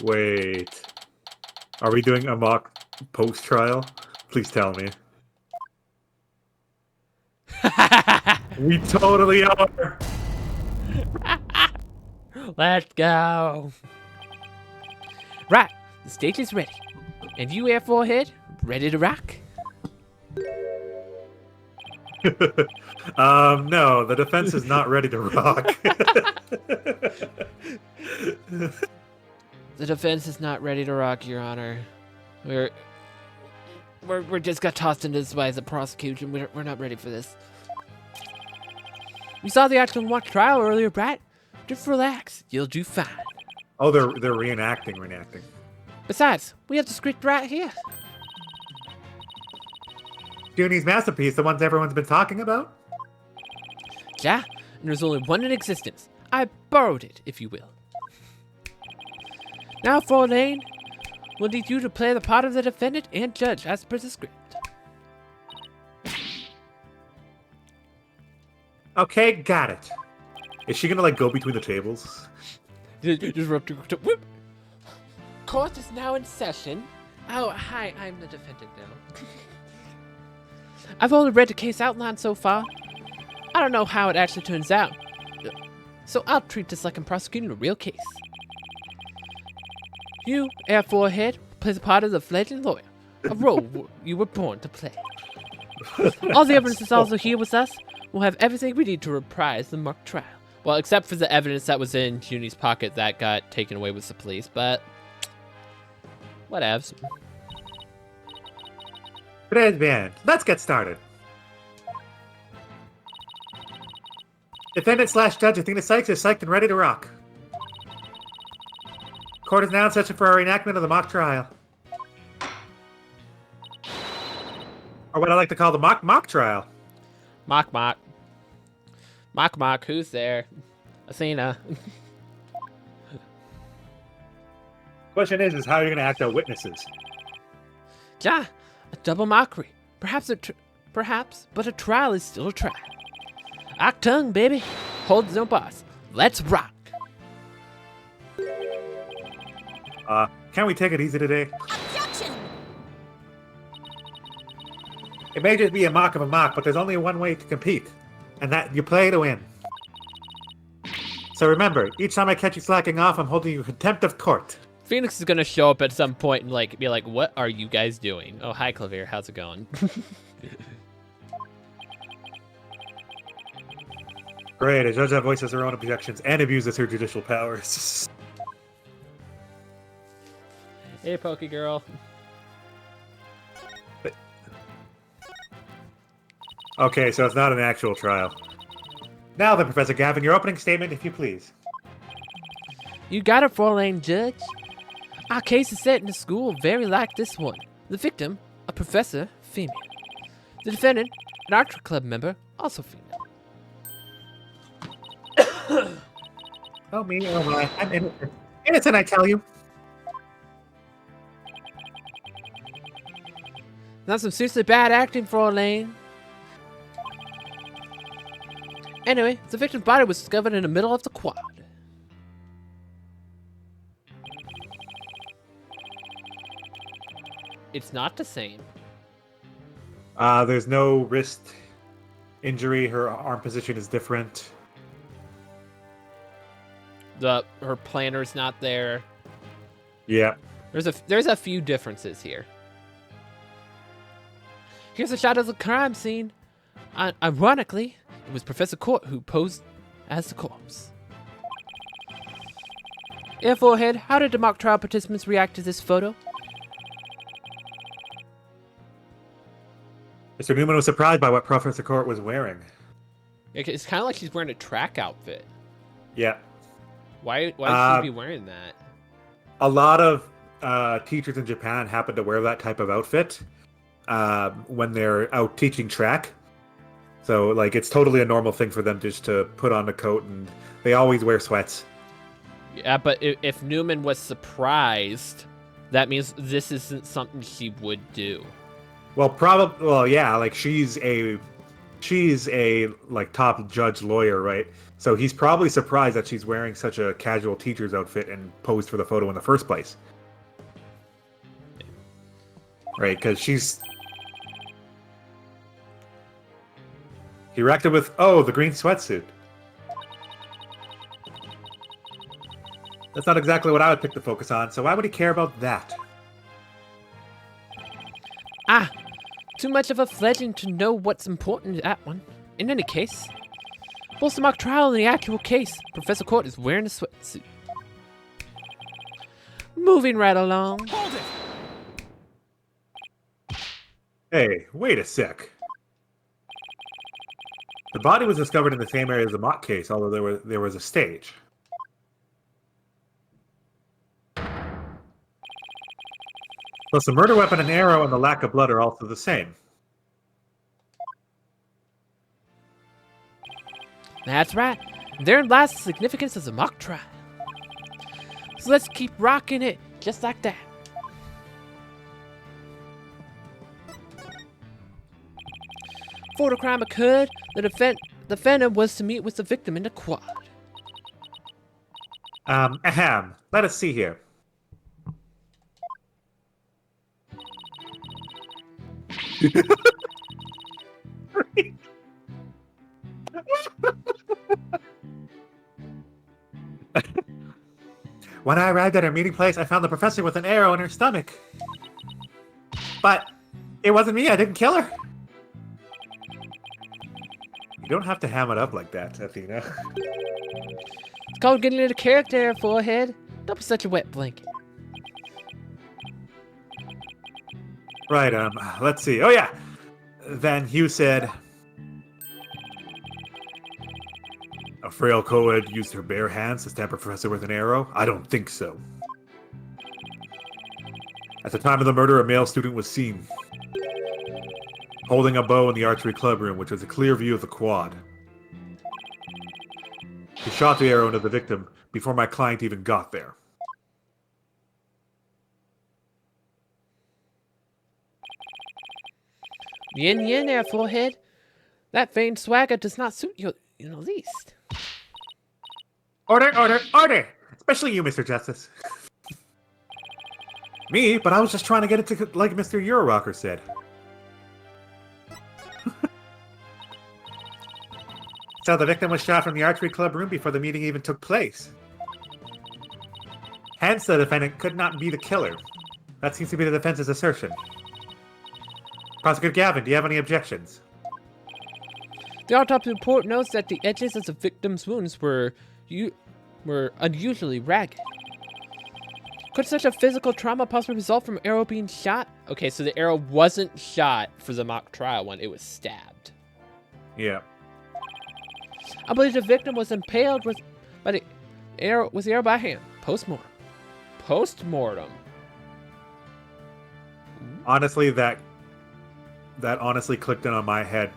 Wait. Are we doing a mock post-trial? Please tell me. We totally are! Let's go. Right, the stage is ready. And you, Air Forehead, ready to rock? No, the defense is not ready to rock. The defense is not ready to rock, Your Honor. We're just got tossed into this by the prosecution. We're not ready for this. We saw the actual mock trial earlier, Brat. Just relax. You'll do fine. Oh, they're reenacting. Besides, we have the script right here. Junie's masterpiece, the ones everyone's been talking about? Yeah, and there's only one in existence. I borrowed it, if you will. Now, Lane, we'll need you to play the part of the defendant and judge as per the script. Okay, got it. Is she gonna, like, go between the tables? Whoop. Court is now in session. Oh, hi, I'm the defendant now. I've only read the case outline so far. I don't know how it actually turns out. So I'll treat this like I'm prosecuting a real case. You, Air Forehead, play the part of the fledgling lawyer, a role you were born to play. All the evidence is also here with us. We'll have everything we need to reprise the mock trial. Well, except for the evidence that was in Junie's pocket that got taken away with the police, but whatevs. Great, man. Let's get started. Defendant / judge Athena Sykes is psyched and ready to rock. Court is now in session for our reenactment of the mock trial. Or what I like to call the mock trial. Mock. Who's there? Athena. Question is how you're going to act out witnesses. Yeah, a double mockery. Perhaps, but a trial is still a trial. Act tongue, baby. Hold no boss. Let's rock. Can we take it easy today? Objection! It may just be a mock of a mock, but there's only one way to compete, and that you play to win. So remember, each time I catch you slacking off, I'm holding you in contempt of court. Phoenix is gonna show up at some point and be like, "What are you guys doing?" Oh, hi, Clavier. How's it going? Great, a judge that voices her own objections and abuses her judicial powers. Hey, Pokey Girl. Okay, so it's not an actual trial. Now then, Professor Gavin, your opening statement, if you please. You got it, Lane Judge. Our case is set in a school very like this one. The victim, a professor, female. The defendant, an art club member, also female. Oh me, oh my, I'm innocent. Innocent, I tell you. That's some seriously bad acting, Lane. Anyway, the victim's body was discovered in the middle of the quad. It's not the same. There's no wrist injury. Her arm position is different. Her planner's not there. Yeah. There's a few differences here. Here's a shot of the crime scene. Ironically, it was Professor Court who posed as the corpse. Air Forehead, how did the mock trial participants react to this photo? Mr. Newman was surprised by what Professor Court was wearing. It's kind of like she's wearing a track outfit. Yeah. Why would she be wearing that? A lot of teachers in Japan happen to wear that type of outfit when they're out teaching track. So, like, it's totally a normal thing for them just to put on a coat, and they always wear sweats. Yeah, but if Newman was surprised, that means this isn't something she would do. Well, yeah, like, she's a like top judge lawyer, right? So he's probably surprised that she's wearing such a casual teacher's outfit and posed for the photo in the first place. Right, because she's... He reacted with, oh, the green sweatsuit. That's not exactly what I would pick to focus on, so why would he care about that? Ah, too much of a legend to know what's important in that one. In any case, both the mock trial and the actual case, Professor Court is wearing a sweatsuit. Moving right along. Hold it! Hey, wait a sec. The body was discovered in the same area as the mock case, although there was a stage. Plus, the murder weapon and arrow and the lack of blood are also the same. That's right. Therein lies the significance of the mock trial. So let's keep rocking it just like that. Before the crime occurred, the defendant was to meet with the victim in the quad. Ahem. Let us see here. When I arrived at her meeting place, I found the professor with an arrow in her stomach. But it wasn't me, I didn't kill her. You don't have to ham it up like that, Athena. It's called getting into character, forehead. Don't be such a wet blanket. Right, let's see. Oh yeah! Then Hugh said... A frail co-ed used her bare hands to stab a professor with an arrow? I don't think so. At the time of the murder, a male student was seen holding a bow in the archery club room, which was a clear view of the quad. He shot the arrow into the victim before my client even got there. Yin yin there, forehead. That vain swagger does not suit you in the least. Order, order, order! Especially you, Mr. Justice. Me? But I was just trying to get it to like Mr. Eurorocker said. So the victim was shot from the archery club room before the meeting even took place. Hence, the defendant could not be the killer. That seems to be the defense's assertion. Prosecutor Gavin, do you have any objections? The autopsy report notes that the edges of the victim's wounds were unusually ragged. Could such a physical trauma possibly result from arrow being shot? Okay, so the arrow wasn't shot for the mock trial one, it was stabbed. Yeah. I believe the victim was impaled with the arrow by hand. Post-mortem. Post-mortem. Honestly, that honestly clicked in on my head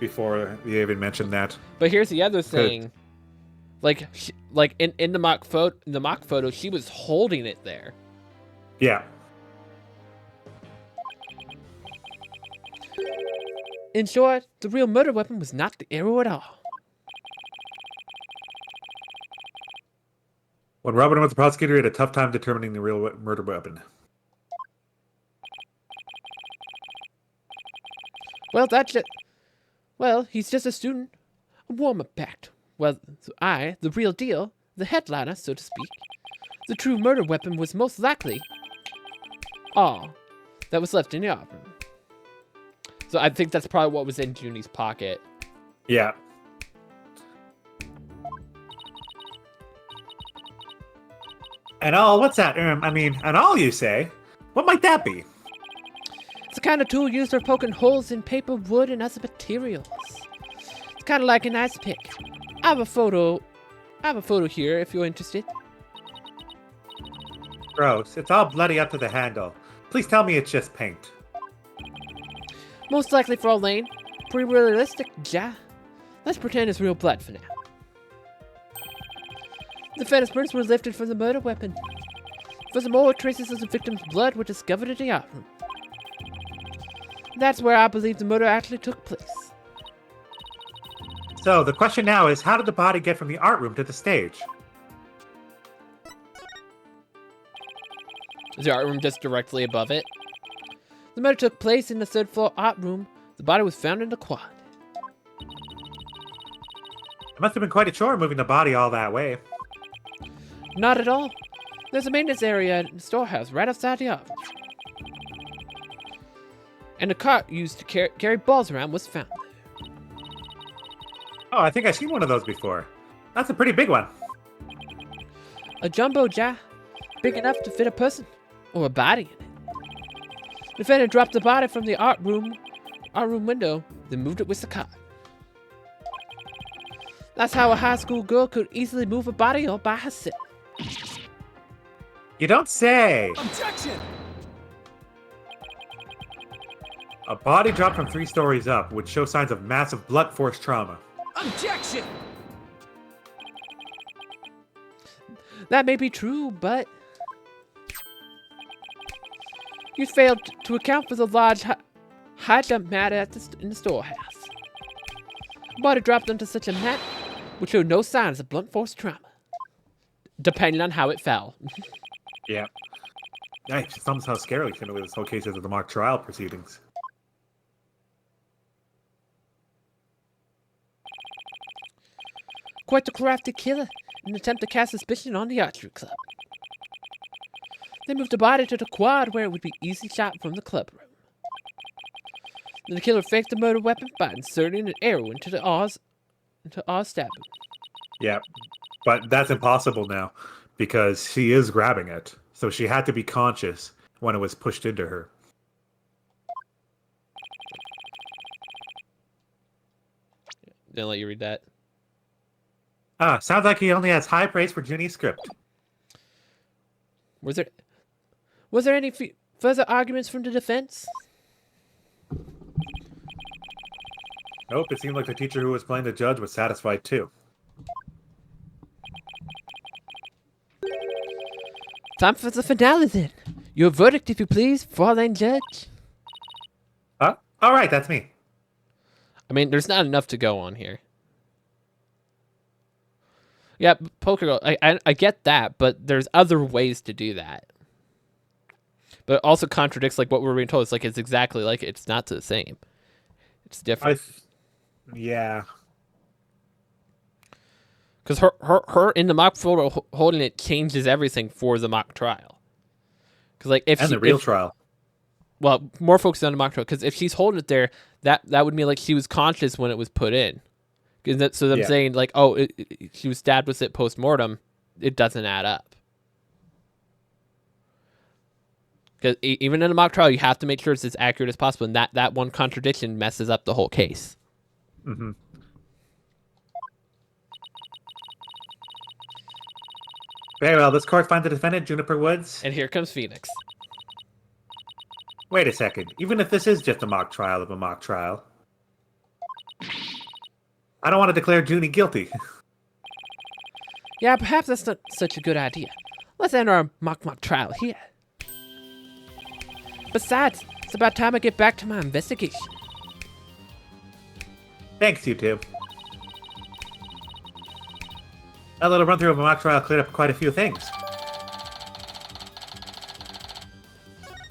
before you even mentioned that. But here's the other thing. Like in the mock photo, she was holding it there. Yeah. In short, the real murder weapon was not the arrow at all. When Robin was the prosecutor, he had a tough time determining the real murder weapon. Well, he's just a student. A warm-up act. Well, I, the real deal, the headliner, so to speak. The true murder weapon was most likely all that was left in the art room. So I think that's probably what was in Junie's pocket. Yeah. And all, what's that? And all you say? What might that be? It's the kind of tool used for poking holes in paper, wood, and other materials. It's kind of like an ice pick. I have a photo here if you're interested. Gross. It's all bloody up to the handle. Please tell me it's just paint. Most likely for Elaine. Pretty realistic, ja. Let's pretend it's real blood for now. The fingerprints were lifted from the murder weapon. Furthermore, traces of the victim's blood were discovered in the art room. That's where I believe the murder actually took place. So the question now is, how did the body get from the art room to the stage? Is the art room just directly above it? The murder took place in the third floor art room. The body was found in the quad. It must have been quite a chore moving the body all that way. Not at all. There's a maintenance area in the storehouse right outside the office. And a cart used to carry balls around was found there. Oh, I think I've seen one of those before. That's a pretty big one. A jumbo jar, big enough to fit a person or a body in it. The defendant dropped the body from the art room window, then moved it with the cart. That's how a high school girl could easily move a body all by herself. You don't say! Objection! A body dropped from 3 stories up would show signs of massive blunt force trauma. Objection! That may be true, but you failed to account for the large high jump mat in the storehouse. A body dropped onto such a mat would show no signs of blunt force trauma, depending on how it fell. Yeah. It somehow scarily fit with this whole case of the mock trial proceedings. Quite the crafty killer in an attempt to cast suspicion on the archery club. They moved the body to the quad where it would be easy shot from the club room. Then the killer faked the murder weapon by inserting an arrow into Oz stabbing. Yeah, but that's impossible now because she is grabbing it. So she had to be conscious when it was pushed into her. Didn't let you read that. Sounds like he only has high praise for Junie's script. Was there any further arguments from the defense? Nope, it seemed like the teacher who was playing the judge was satisfied too. Time for the finale then. Your verdict, if you please, Fraulein Judge. All right, that's me. I mean, there's not enough to go on here. Yeah, Poker Girl, I get that, but there's other ways to do that. But it also contradicts like what we're being told. It's like it's exactly like it. It's not the same. It's different. Yeah. Because her in the mock photo holding it changes everything for the mock trial. Because like if the real trial. Well, more focused on the mock trial. Because if she's holding it there, that would mean like she was conscious when it was put in. So I'm saying like, oh, she was stabbed with it post mortem. It doesn't add up. Because even in a mock trial, you have to make sure it's as accurate as possible, and that one contradiction messes up the whole case. Mm-hmm. Very well, this court finds the defendant, Juniper Woods. And here comes Phoenix. Wait a second. Even if this is just a mock trial of a mock trial, I don't want to declare Junie guilty. Yeah, perhaps that's not such a good idea. Let's end our mock trial here. Besides, it's about time I get back to my investigation. Thanks, you two. That little run through of a mock trial cleared up quite a few things.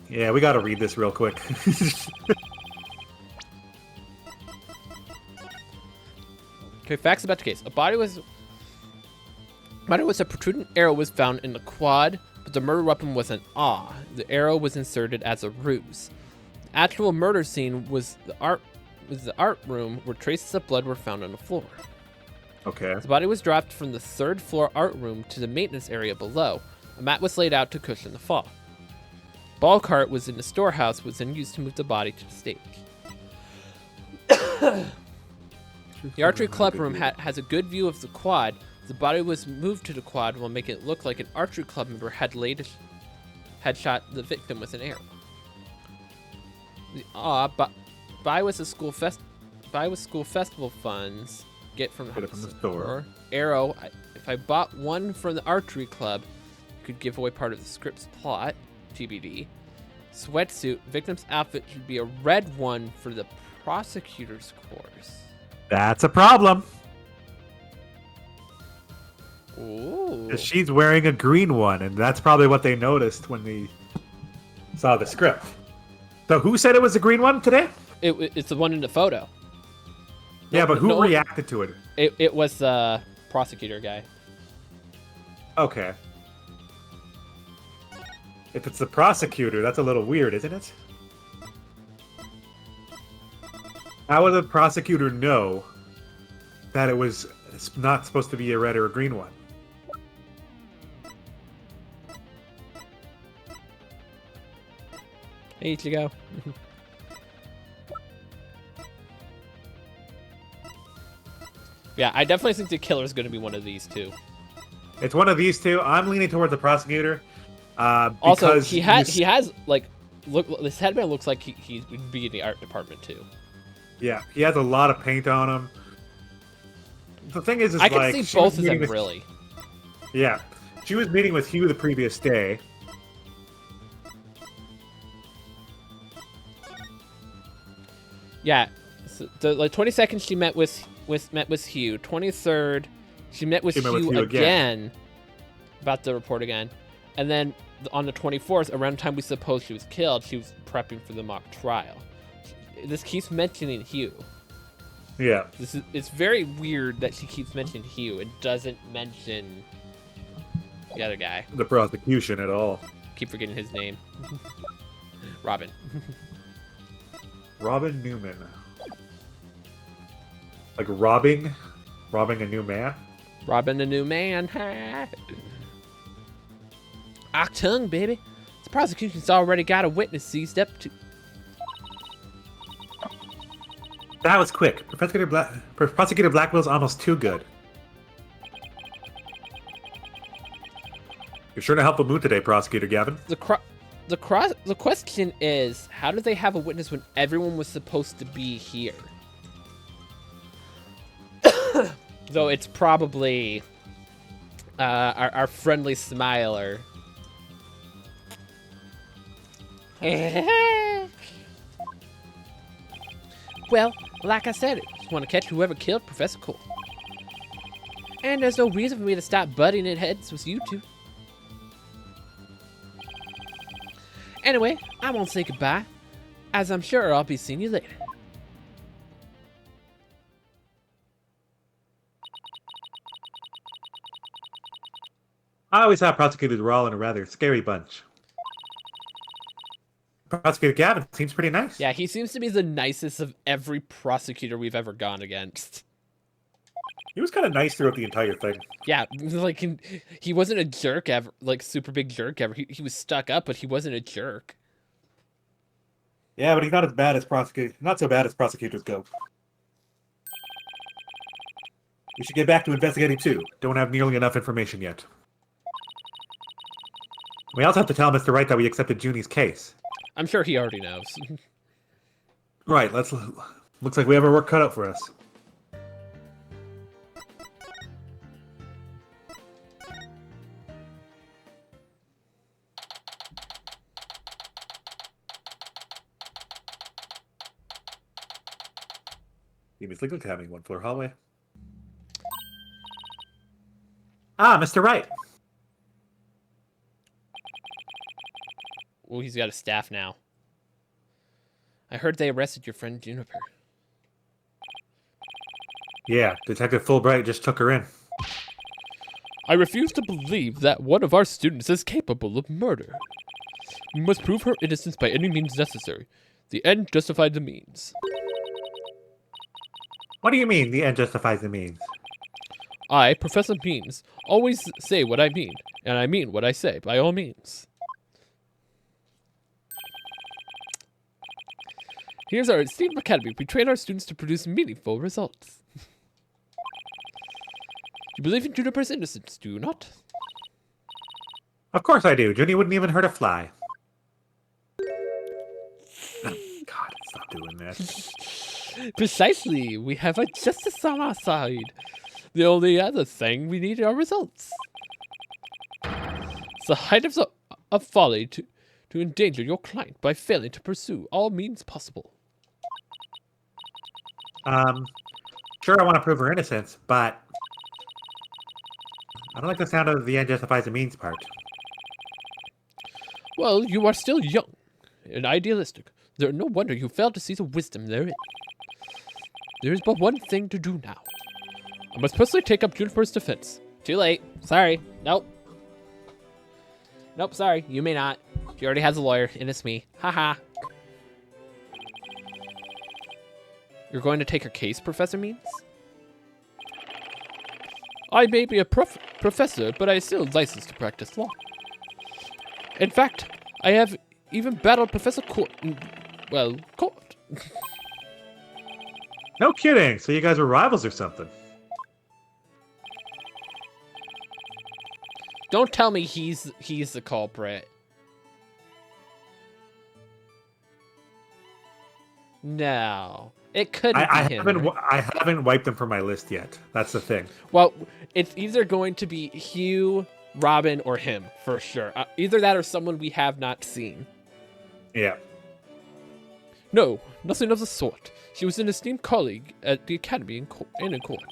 Yeah, we gotta read this real quick. Okay, facts about the case. A body with a protruding arrow was found in the quad, but the murder weapon was an awe. The arrow was inserted as a ruse. The actual murder scene was the art room where traces of blood were found on the floor. Okay. The body was dropped from the third floor art room to the maintenance area below. A mat was laid out to cushion the fall. Ball cart was in the storehouse, was then used to move the body to the stage. The archery club room has a good view of the quad. The body was moved to the quad while making it look like an archery club member had shot the victim with an arrow. The buy with school festival funds get from the store. Arrow. If I bought one from the archery club, could give away part of the script's plot. TBD. Sweatsuit. Victim's outfit should be a red one for the prosecutor's course. That's a problem. Ooh. 'Cause she's wearing a green one, and that's probably what they noticed when they saw the script. So who said it was the green one today? It's the one in the photo. Yeah, but who no, reacted to it? It was the prosecutor guy. Okay. If it's the prosecutor, that's a little weird, isn't it? How would the prosecutor know that it was not supposed to be a red or a green one? Here you go. Yeah, I definitely think the killer's going to be one of these two. It's one of these two. I'm leaning towards the prosecutor. Also, he has like, look, this headband looks like he would be in the art department too. Yeah, he has a lot of paint on him. The thing is I can like, see both of them really. Yeah, she was meeting with Hugh the previous day. Yeah, so the 22nd she met with Hugh. 23rd she met with Hugh again about the report again, and then on the 24th, around the time we suppose she was killed, she was prepping for the mock trial. This keeps mentioning Hugh. Yeah, It's very weird that she keeps mentioning Hugh and doesn't mention the other guy. the prosecution at all. Keep forgetting his name. Robin. Robin Newman. Like robbing a new man? Robin the new man. Octung, baby. The prosecution's already got a witness seized up to. That was quick. Prosecutor Blackwell's almost too good. You're sure to help the mood today, Prosecutor Gavin. The question is, how did they have a witness when everyone was supposed to be here? Though it's probably our friendly smiler. Well, like I said, I just want to catch whoever killed Professor Cole. And there's no reason for me to stop butting in heads with you two. Anyway, I won't say goodbye, as I'm sure I'll be seeing you later. I always thought prosecutors were all in a rather scary bunch. Prosecutor Gavin seems pretty nice. Yeah, he seems to be the nicest of every prosecutor we've ever gone against. He was kind of nice throughout the entire thing. Yeah, like he wasn't a jerk ever, like super big jerk ever. He was stuck up, but he wasn't a jerk. Yeah, but he's not as bad as not so bad as prosecutors go. We should get back to investigating too. Don't have nearly enough information yet. We also have to tell Mr. Wright that we accepted Junie's case. I'm sure he already knows. Right, looks like we have our work cut out for us. Seems legal to having one-floor hallway. Ah, Mr. Wright. Oh, he's got a staff now. I heard they arrested your friend Juniper. Yeah, Detective Fulbright just took her in. I refuse to believe that one of our students is capable of murder. We must prove her innocence by any means necessary. The end justified the means. What do you mean, the end justifies the means? I, Professor Means, always say what I mean, and I mean what I say, by all means. Here's our esteemed academy. We train our students to produce meaningful results. You believe in Juniper's innocence, do you not? Of course I do. Junie wouldn't even hurt a fly. Oh, God, stop doing that. Precisely. We have a justice on our side. The only other thing we need are results. It's the height of folly to endanger your client by failing to pursue all means possible. Sure, I want to prove her innocence, but I don't like the sound of the end justifies the means part. Well, you are still young and idealistic. No wonder you failed to see the wisdom therein. There is but one thing to do now. I must personally take up Juniper's defense. Too late. Sorry. Nope. Nope, sorry. You may not. She already has a lawyer, and it's me. Haha. You're going to take her case, Professor Means? I may be a professor, but I still licensed to practice law. In fact, I have even battled Professor Court. Well, Court. No kidding. So you guys were rivals or something? Don't tell me he's the culprit. No, it couldn't be him. I haven't wiped them from my list yet. That's the thing. Well, it's either going to be Hugh, Robin, or him for sure. Either that or someone we have not seen. Yeah. No, nothing of the sort. She was an esteemed colleague at the academy and in court.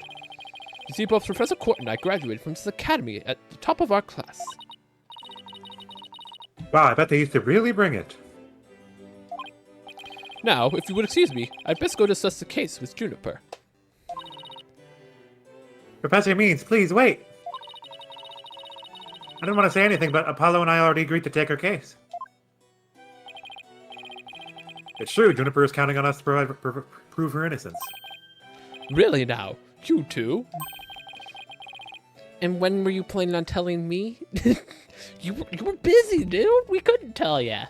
You see, both Professor Court and I graduated from this academy at the top of our class. Wow, I bet they used to really bring it. Now, if you would excuse me, I'd best go discuss the case with Juniper. Professor Means, please wait. I didn't want to say anything, but Apollo and I already agreed to take her case. It's true, Juniper is counting on us to prove her innocence. Really now? You too? And when were you planning on telling me? you were busy, dude. We couldn't tell ya.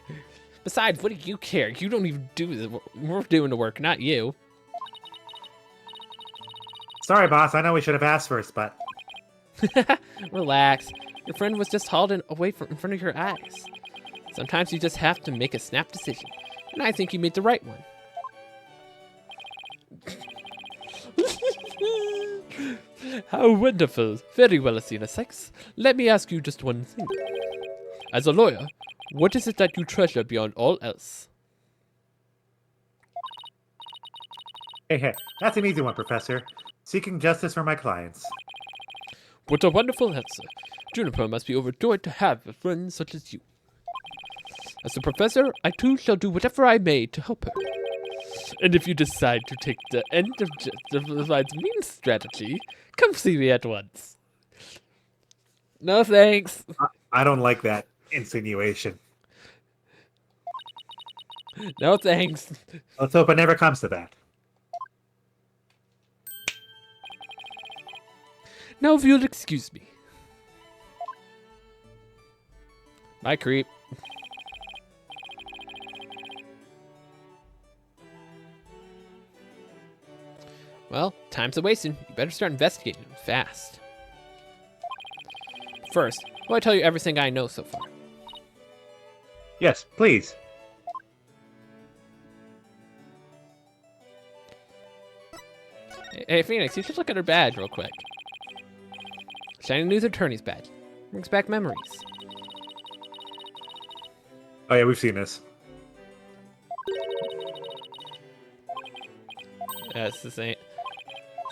Besides, what do you care? You don't even do the work. We're doing the work, not you. Sorry, boss. I know we should have asked first, but... Relax. Your friend was just hauled away from in front of your eyes. Sometimes you just have to make a snap decision. And I think you made the right one. How wonderful. Very well, Athena Sykes. Let me ask you just one thing. As a lawyer, what is it that you treasure beyond all else? Hey, that's an easy one, Professor. Seeking justice for my clients. What a wonderful answer. Juniper must be overjoyed to have a friend such as you. As a professor, I too shall do whatever I may to help her. And if you decide to take the end of justified means strategy, come see me at once. No thanks. I don't like that insinuation. No thanks. Let's hope it never comes to that. Now if you'll excuse me. Bye, creep. Well, time's a wasting. You better start investigating fast. First, will I tell you everything I know so far? Yes, please. Hey, Phoenix, you should look at her badge real quick. Shiny News Attorney's badge. Brings back memories. Oh yeah, we've seen this. That's the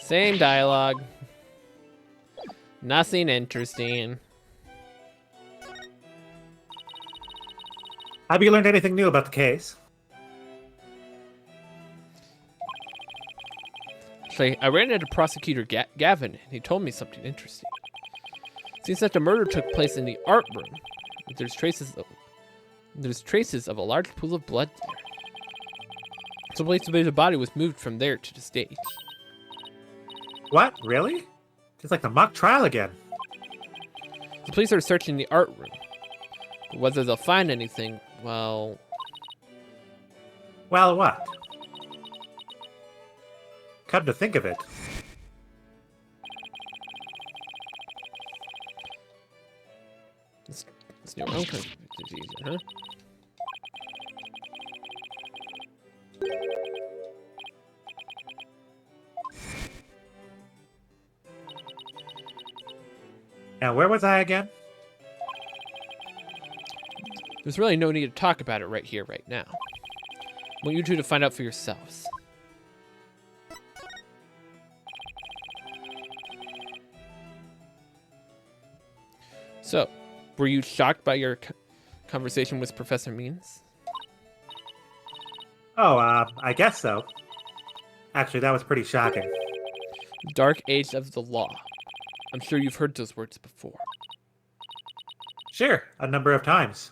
same dialogue. Nothing interesting. Have you learned anything new about the case? Actually, I ran into Prosecutor Gavin, and he told me something interesting. It seems that the murder took place in the art room. There's traces of a large pool of blood there. Some place where the body was moved from there to the stage. What? Really? It's like the mock trial again. The police are searching the art room. But whether they'll find anything, well... Well, what? Come to think of it. It's new outcome disease, huh? Now, where was I again? There's really no need to talk about it right here, right now. I want you two to find out for yourselves. So, were you shocked by your conversation with Professor Means? Oh, I guess so. Actually, that was pretty shocking. Dark age of the law. I'm sure you've heard those words before. Sure, a number of times.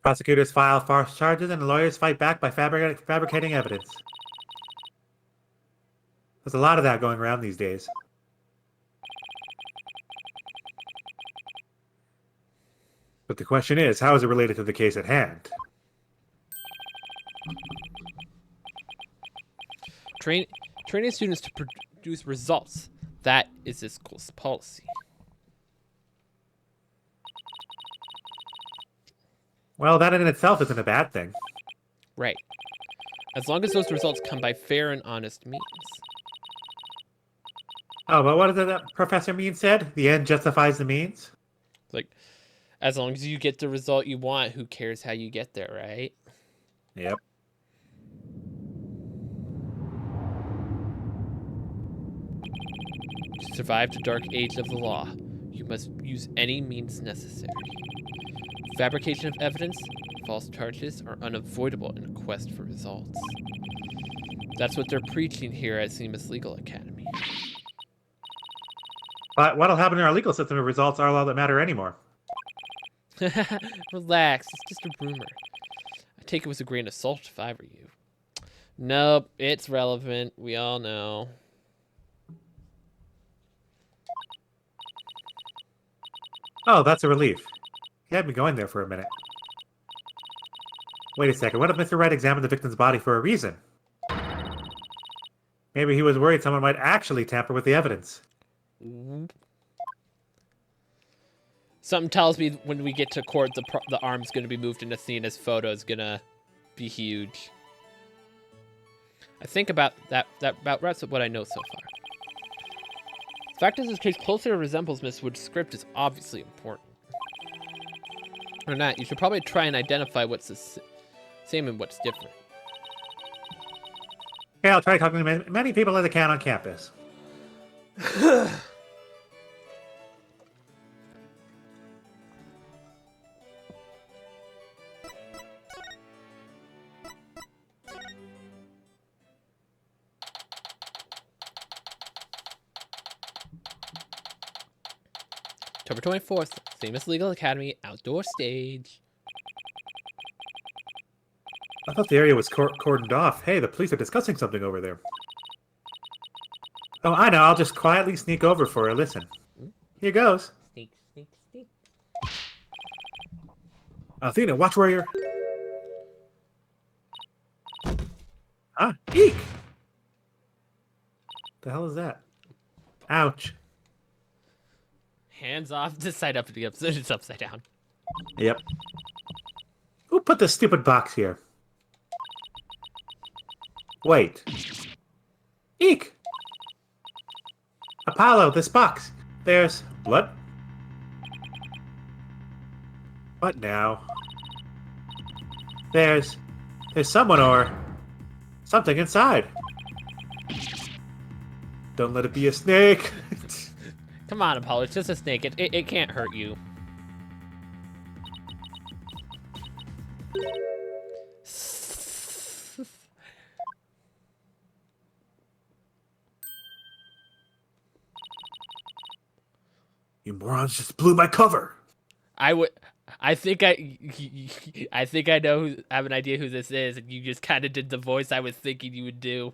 Prosecutors file false charges and lawyers fight back by fabricating evidence. There's a lot of that going around these days. But the question is, how is it related to the case at hand? Training students to produce results. That is this school's policy. Well, that in itself isn't a bad thing. Right. As long as those results come by fair and honest means. Oh, but what is it that Professor Mean said? The end justifies the means? Like, as long as you get the result you want, who cares how you get there, right? Yep. To survive the dark age of the law, you must use any means necessary. Fabrication of evidence, false charges are unavoidable in a quest for results. That's what they're preaching here at Seamus Legal Academy. But what'll happen in our legal system if results are all that matter anymore? Relax, it's just a rumor. I take it with a grain of salt if I were you. Nope, it's relevant. We all know. Oh, that's a relief. He had me going there for a minute. Wait a second, what if Mr. Wright examined the victim's body for a reason? Maybe he was worried someone might actually tamper with the evidence. Something tells me when we get to court, the arm's going to be moved into Athena's photo is going to be huge. I think about that about wraps up what I know so far. The fact that this case closely resembles Miss Wood's script is obviously important. Or not, you should probably try and identify what's the same and what's different. Okay, I'll try talking to as many people as I can on campus. October 24th, Famous Legal Academy outdoor stage. I thought the area was cordoned off. Hey, the police are discussing something over there. Oh, I know. I'll just quietly sneak over for a listen. Here goes. Sneak, sneak, sneak. Athena, watch where you're... Ah, eek! The hell is that? Ouch. Hands off this side up, it's upside down. Yep. Who put this stupid box here? Wait. Eek! Apollo, this box. There's blood. What now? There's someone or something inside. Don't let it be a snake. Come on, Apollo, it's just a snake. It can't hurt you. You morons just blew my cover. I think I know I have an idea who this is, and you just kind of did the voice I was thinking you would do.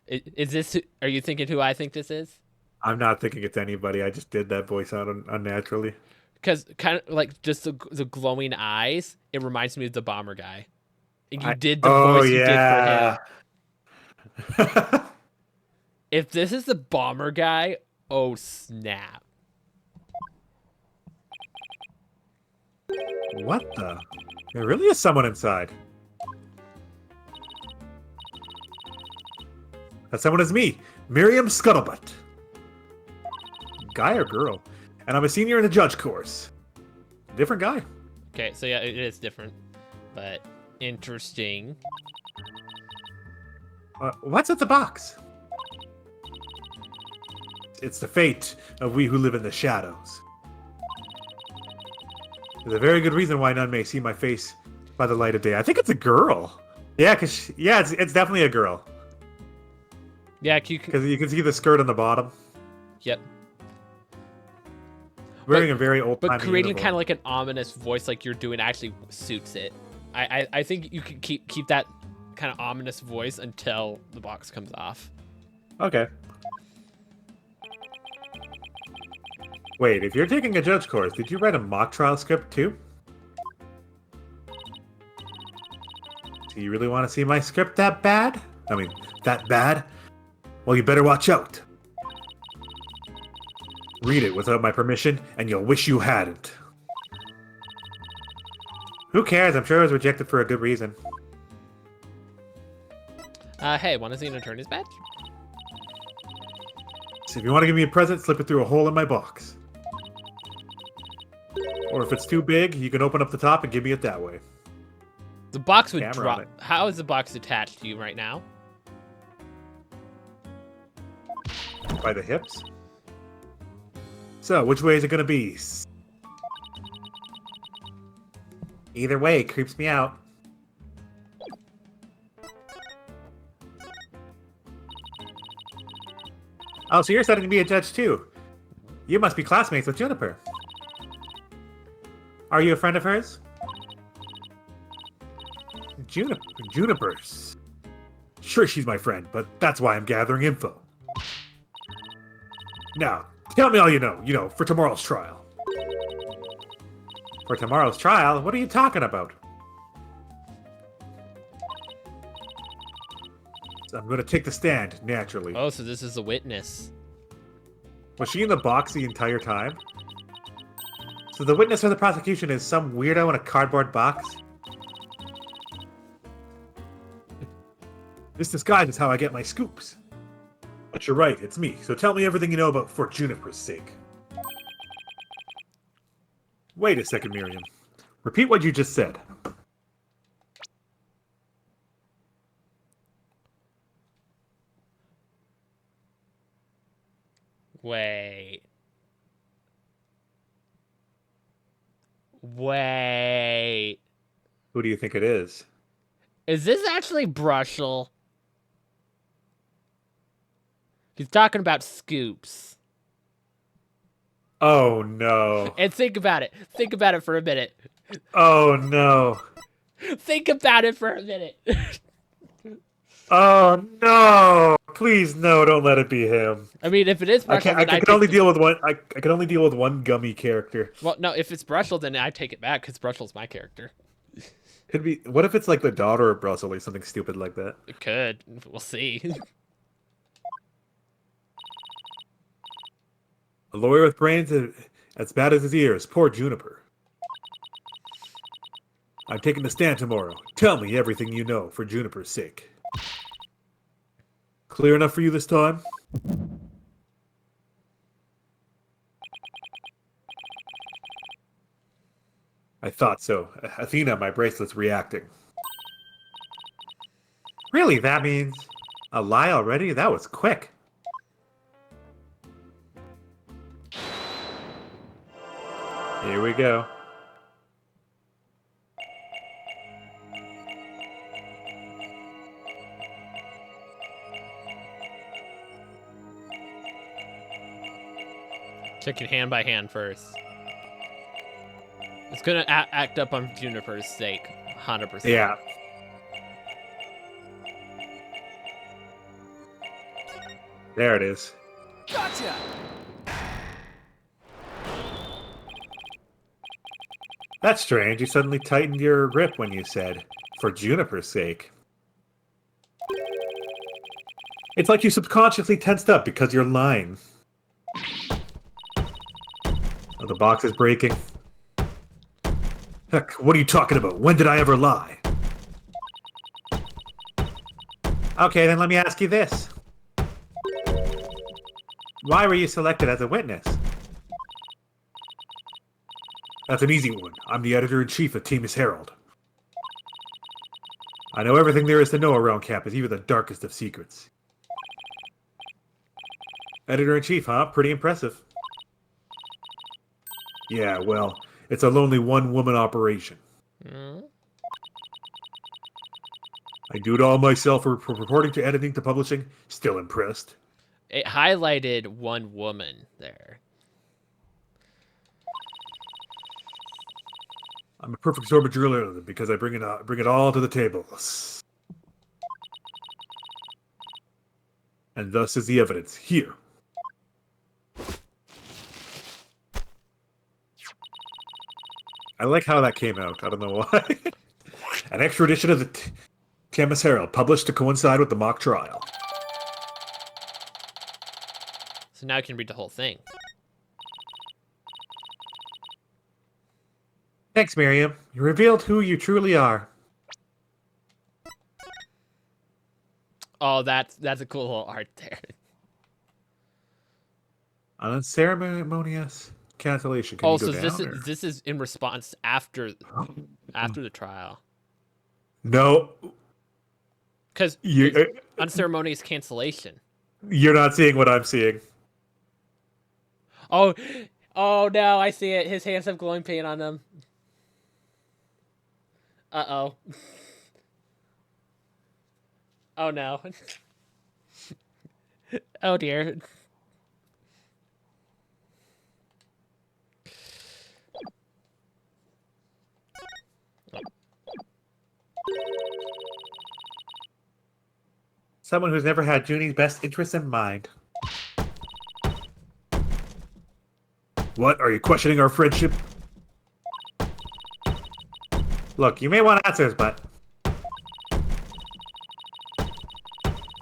Is this? Are you thinking who I think this is? I'm not thinking it's anybody. I just did that voice out unnaturally. Because kind of like just the glowing eyes, it reminds me of the bomber guy. And you did the voice you did for him. If this is the bomber guy, oh snap. What the? There really is someone inside. That someone is me, Miriam Scuttlebutt. Guy or girl? And I'm a senior in the judge course. Different guy. Okay, so yeah, it is different, but interesting. What's at the box? It's the fate of we who live in the shadows. There's a very good reason why none may see my face by the light of day. I think it's a girl. Yeah, it's definitely a girl. Yeah, because you can see the skirt on the bottom. Yep. Wearing a very old. But creating kind of like an ominous voice, like you're doing, actually suits it. I think you can keep that kind of ominous voice until the box comes off. Okay. Wait, if you're taking a judge course, did you write a mock trial script too? Do you really want to see my script that bad? I mean, that bad? Well, you better watch out. Read it without my permission, and you'll wish you hadn't. Who cares? I'm sure it was rejected for a good reason. Hey, want to see an attorney's badge? So if you want to give me a present, slip it through a hole in my box. Or if it's too big, you can open up the top and give me it that way. The box would drop. How is the box attached to you right now? By the hips? So, which way is it going to be? Either way, it creeps me out. Oh, so you're studying to be a judge too. You must be classmates with Juniper. Are you a friend of hers? Juniper's. Sure, she's my friend, but that's why I'm gathering info. Now, tell me all you know, for tomorrow's trial. For tomorrow's trial? What are you talking about? So I'm going to take the stand, naturally. Oh, so this is a witness. Was she in the box the entire time? So the witness for the prosecution is some weirdo in a cardboard box? This disguise is how I get my scoops. But you're right, it's me. So tell me everything you know about For Juniper's sake. Wait a second, Miriam. Repeat what you just said. Wait. Who do you think it is? Is this actually Brushel? He's talking about scoops. Oh, no. And think about it. Think about it for a minute. Oh, no. Think about it for a minute. Oh, no. Please, no, don't let it be him. I mean, if it is Brushel, I can only deal with one. I can only deal with one gummy character. Well, no, if it's Brushel, then I take it back, because Brushel's my character. Could be. What if it's like the daughter of Brussels or something stupid like that? It could. We'll see. A lawyer with brains as bad as his ears. Poor Juniper. I'm taking the stand tomorrow. Tell me everything you know for Juniper's sake. Clear enough for you this time? I thought so. Athena, my bracelet's reacting. Really? That means a lie already? That was quick. Here we go. Check it hand by hand first. It's gonna act up on Juniper's sake, 100%. Yeah. There it is. Gotcha! That's strange. You suddenly tightened your grip when you said, for Juniper's sake. It's like you subconsciously tensed up because you're lying. Oh, the box is breaking. Heck, what are you talking about? When did I ever lie? Okay, then let me ask you this. Why were you selected as a witness? That's an easy one. I'm the editor-in-chief of Temis Herald. I know everything there is to know around campus, even the darkest of secrets. Editor-in-Chief, huh? Pretty impressive. Yeah, well, it's a lonely one-woman operation. Hmm? I do it all myself from reporting to editing to publishing. Still impressed. It highlighted one woman there. I'm a perfect sorbet driller because I bring it all to the table. And thus is the evidence. Here. I like how that came out. I don't know why. An extra edition of the Camus Herald, published to coincide with the mock trial. So now I can read the whole thing. Thanks, Miriam. You revealed who you truly are. Oh, that's a cool little art there. An unceremonious cancellation. Can Oh, you go so down, this is in response after the trial. No. Because You, unceremonious cancellation. you're not seeing what I'm seeing. Oh, oh no, I see it. His hands have glowing paint on them. Uh-oh. Oh no. Oh dear. Someone who's never had Junie's best interests in mind. What? Are you questioning our friendship? Look, you may want answers, but...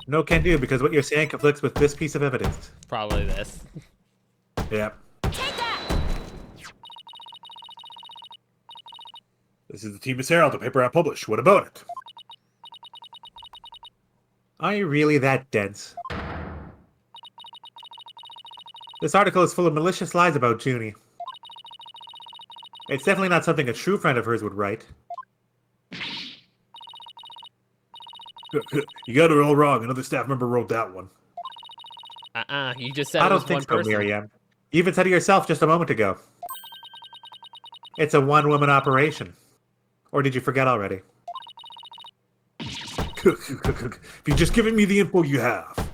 No can do, because what you're saying conflicts with this piece of evidence. Probably this. Yep. This is the Team Herald, the paper I publish. What about it? Are you really that dense? This article is full of malicious lies about Junie. It's definitely not something a true friend of hers would write. You got it all wrong. Another staff member wrote that one. You just said I it was don't think one so, person. Miriam. You even said it yourself just a moment ago. It's a one-woman operation. Or did you forget already? If you're just giving me the info you have.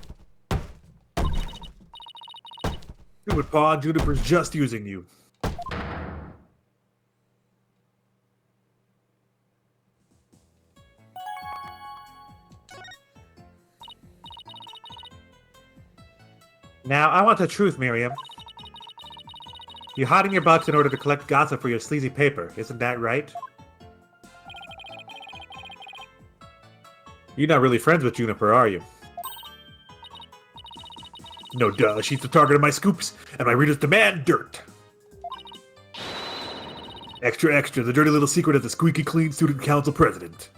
Do it, Pa. Juniper's just using you. Now, I want the truth, Miriam. You hide in your box in order to collect gossip for your sleazy paper, isn't that right? You're not really friends with Juniper, are you? No duh, she's the target of my scoops, and my readers demand dirt. Extra, extra, the dirty little secret of the squeaky clean student council president.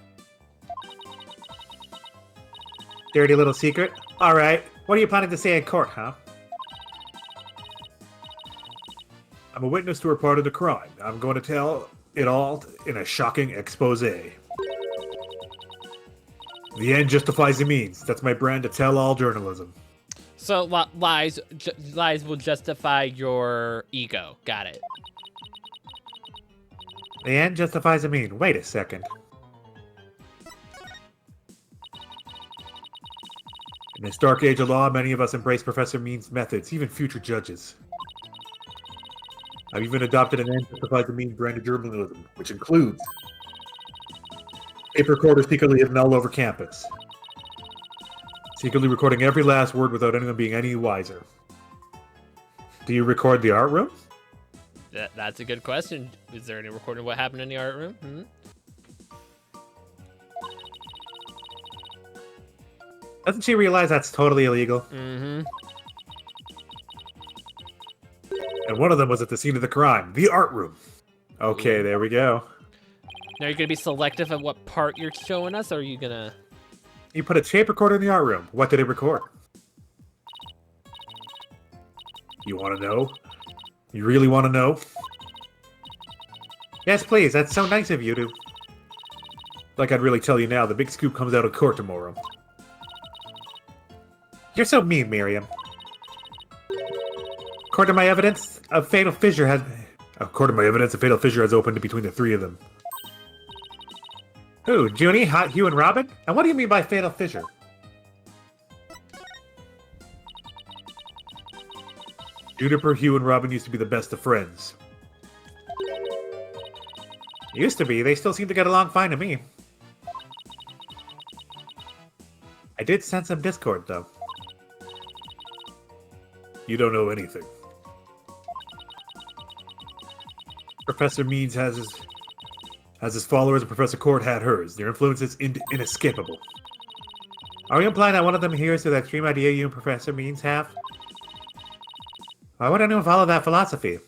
Dirty little secret? Alright, what are you planning to say in court, huh? I'm a witness to a part of the crime. I'm going to tell it all in a shocking expose. The end justifies the means. That's my brand of tell-all journalism. So lies will justify your ego. Got it. The end justifies the mean. Wait a second. In this dark age of law, many of us embrace Professor Mean's methods, even future judges. I've even adopted an end justifies the mean brand of journalism, which includes tape recorders secretly hidden all over campus. Secretly recording every last word without anyone being any wiser. Do you record the art room? That's a good question. Is there any recording of what happened in the art room? Hmm? Doesn't she realize that's totally illegal? Mm-hmm. And one of them was at the scene of the crime, the art room. Okay, there we go. Now you're gonna be selective of what part you're showing us, or are you gonna... You put a tape recorder in the art room. What did it record? You want to know? You really want to know? Yes, please. That's so nice of you to... Like I'd really tell you now, the big scoop comes out of court tomorrow. You're so mean, Miriam. According to my evidence, a fatal fissure has opened between the three of them. Who, Junie, Hugh, and Robin? And what do you mean by fatal fissure? Juniper, Hugh, and Robin used to be the best of friends. Used to be. They still seem to get along fine to me. I did sense some discord, though. You don't know anything. Professor Means has his followers, and Professor Court had hers. Their influence is inescapable. Are you implying that one of them adheres to the extreme idea you and Professor Means have? Why would anyone follow that philosophy?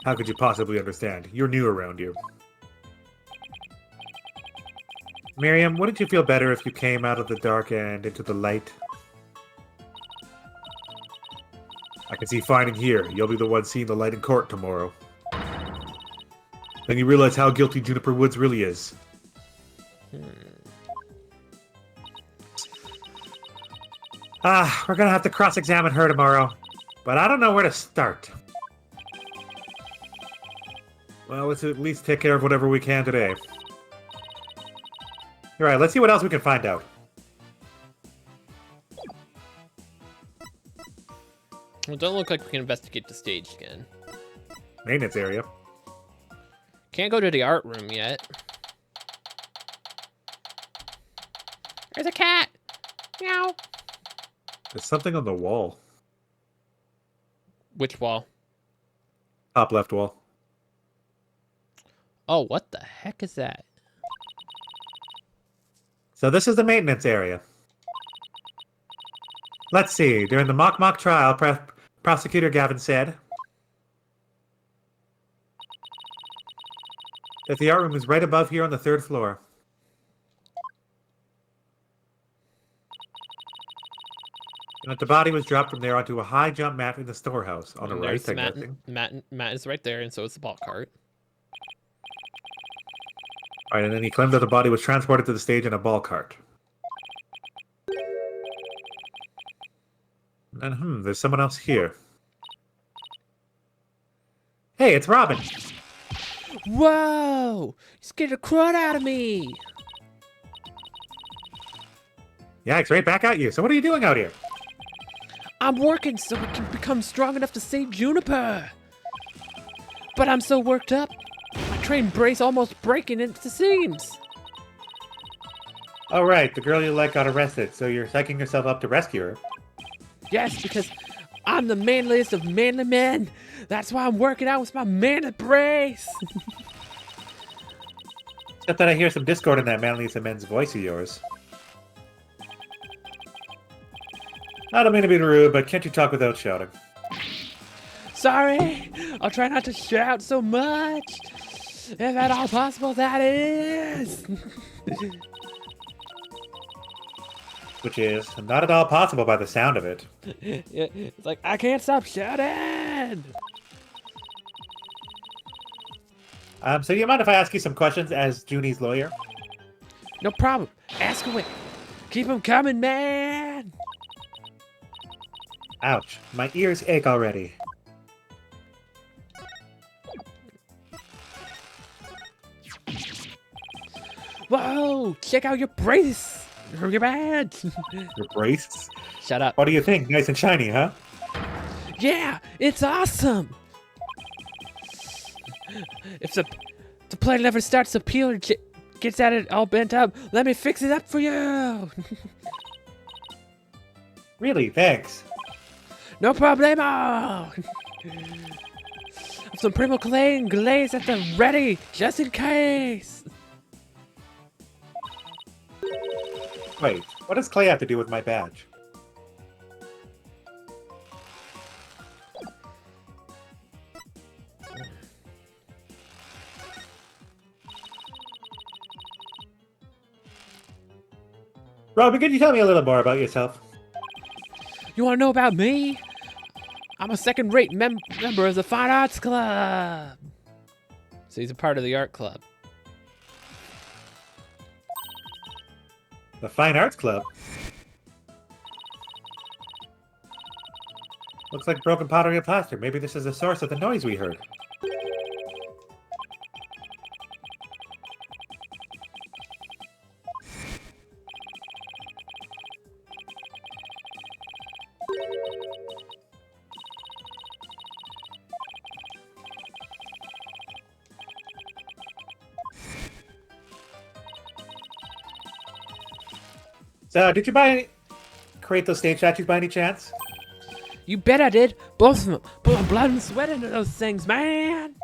How could you possibly understand? You're new around here. Miriam, wouldn't you feel better if you came out of the dark and into the light? I can see fine in here. You'll be the one seeing the light in court tomorrow. Then you realize how guilty Juniper Woods really is. We're gonna have to cross-examine her tomorrow. But I don't know where to start. Well, let's at least take care of whatever we can today. Alright, let's see what else we can find out. Well, it don't look like we can investigate the stage again. Maintenance area. Can't go to the art room yet. There's a cat! Meow! There's something on the wall. Which wall? Top left wall. Oh, what the heck is that? So this is the maintenance area. Let's see. During the mock trial, Prosecutor Gavin said that the art room is right above here on the 3rd floor. And that the body was dropped from there onto a high jump mat in the storehouse. On the right, I'm guessing. Matt is right there, and so is the ball cart. Alright, and then he claimed that the body was transported to the stage in a ball cart. And there's someone else here. Hey, it's Robin! Whoa! You scared the crud out of me! Yeah, it's right back at you. So what are you doing out here? I'm working so I can become strong enough to save Juniper! But I'm so worked up, my train brace almost breaking into seams! Oh right, the girl you like got arrested, so you're psyching yourself up to rescue her. Yes, because I'm the manliest of manly men! That's why I'm working out with my manly brace! Except that I hear some discord in that manliest of men's voice of yours. I don't mean to be rude, but can't you talk without shouting? Sorry! I'll try not to shout so much! If at all possible, that is! Which is not at all possible by the sound of it. It's like, I can't stop shouting! So do you mind if I ask you some questions as Junie's lawyer? No problem. Ask away. Keep them coming, man! Ouch, my ears ache already. Whoa! Check out your brace! Your badge! Your brace? Shut up. What do you think? Nice and shiny, huh? Yeah! It's awesome! If the plane ever starts to peel or gets at it all bent up, let me fix it up for you! Really? Thanks. No problemo! Some Primo Clay and glaze at the ready, just in case! Wait, what does clay have to do with my badge? Robin, can you tell me a little more about yourself? You wanna know about me? I'm a second-rate member of the Fine Arts Club! So he's a part of the art club. The Fine Arts Club? Looks like broken pottery and plaster. Maybe this is the source of the noise we heard. So, did you create those stage statues by any chance? You bet I did. Both of them. Put blood and sweat into those things, man.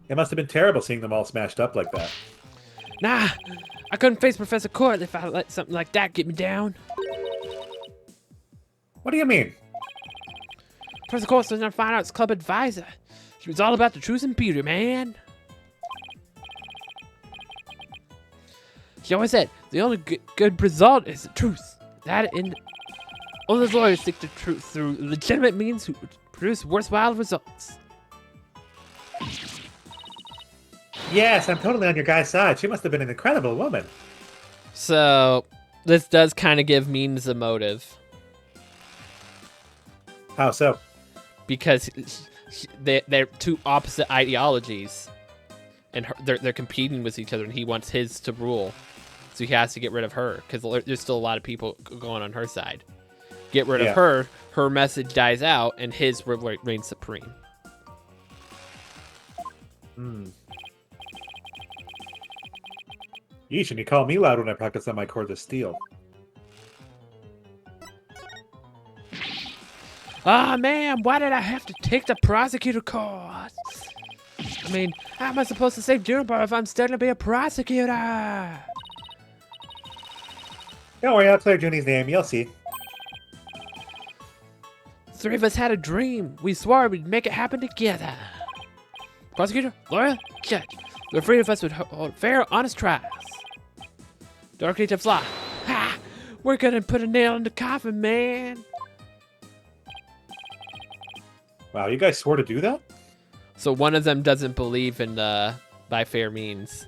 It must have been terrible seeing them all smashed up like that. Nah, I couldn't face Professor Court if I let something like that get me down. What do you mean? Professor Court was our fine arts club advisor. She was all about the truth and beauty, man. She always said, the only good result is the truth. That and all the lawyers seek the truth through legitimate means to produce worthwhile results. Yes, I'm totally on your guy's side. She must have been an incredible woman. So, this does kind of give Means a motive. How so? Because they're two opposite ideologies. And they're competing with each other, and he wants his to rule. So he has to get rid of her, because there's still a lot of people going on her side. Get rid of her, her message dies out, and his reigns supreme. Yeesh, and you call me loud when I practice on my cordless steel. Ah, man, why did I have to take the prosecutor course? I mean, how am I supposed to save Juniper if I'm studying to be a prosecutor? Don't worry, I'll clear Junie's name. You'll see. Three of us had a dream. We swore we'd make it happen together. Prosecutor, lawyer, judge. The three of us would hold fair, honest trials. Dark Age of Fly. Ha! We're gonna put a nail in the coffin, man. Wow, you guys swore to do that? So one of them doesn't believe in by fair means.